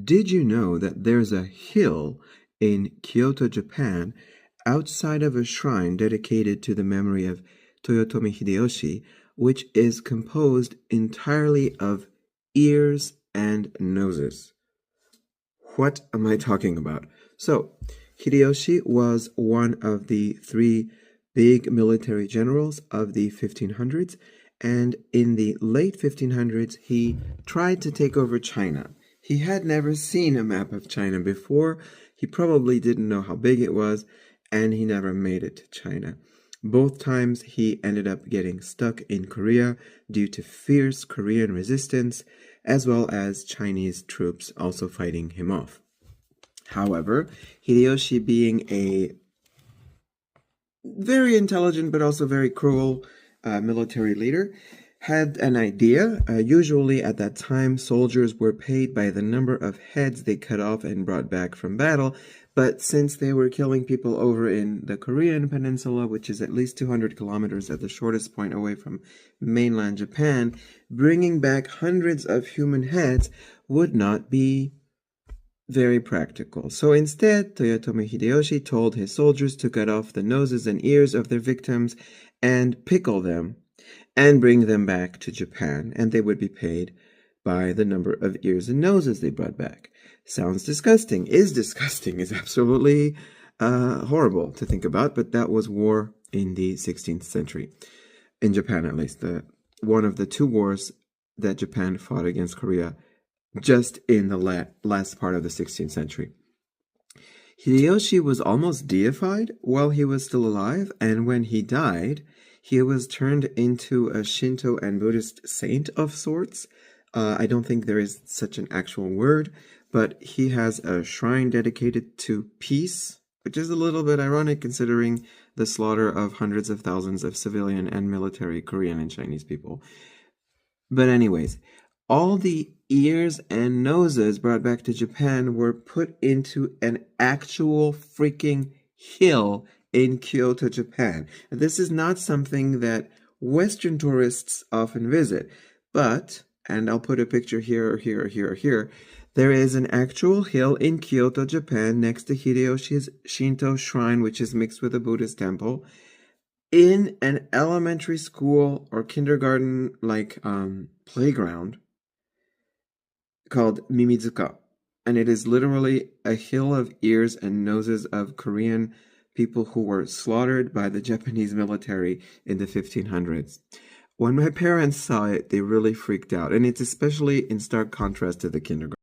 Did you know that there's a hill in Kyoto, Japan, outside of a shrine dedicated to the memory of Toyotomi Hideyoshi, which is composed entirely of ears and noses? What am I talking about? So, Hideyoshi was one of the three big military generals of the 1500s, and in the late 1500s, he tried to take over China. He had never seen a map of China before. He probably didn't know how big it was, and he never made it to China. Both times he ended up getting stuck in Korea due to fierce Korean resistance, as well as Chinese troops also fighting him off. However, Hideyoshi, being a very intelligent but also very cruel military leader, had an idea. Usually at that time, soldiers were paid by the number of heads they cut off and brought back from battle, but since they were killing people over in the Korean peninsula, which is at least 200 kilometers at the shortest point away from mainland Japan, bringing back hundreds of human heads would not be very practical. So instead, Toyotomi Hideyoshi told his soldiers to cut off the noses and ears of their victims and pickle them and bring them back to Japan, and they would be paid by the number of ears and noses they brought back. Sounds disgusting, is absolutely horrible to think about, but that was war in the 16th century, in Japan at least, one of the two wars that Japan fought against Korea just in the last part of the 16th century. Hideyoshi was almost deified while he was still alive, and when he died, he was turned into a Shinto and Buddhist saint of sorts. I don't think there is such an actual word, but he has a shrine dedicated to peace, which is a little bit ironic considering the slaughter of hundreds of thousands of civilian and military Korean and Chinese people. But anyways, all the ears and noses brought back to Japan were put into an actual freaking hill in Kyoto, Japan. This is not something that Western tourists often visit, but, and I'll put a picture here, there is an actual hill in Kyoto, Japan, next to Hideyoshi's Shinto shrine, which is mixed with a Buddhist temple, in an elementary school or kindergarten playground called Mimizuka. And it is literally a hill of ears and noses of Korean people who were slaughtered by the Japanese military in the 1500s. When my parents saw it, they really freaked out, and it's especially in stark contrast to the kindergarten.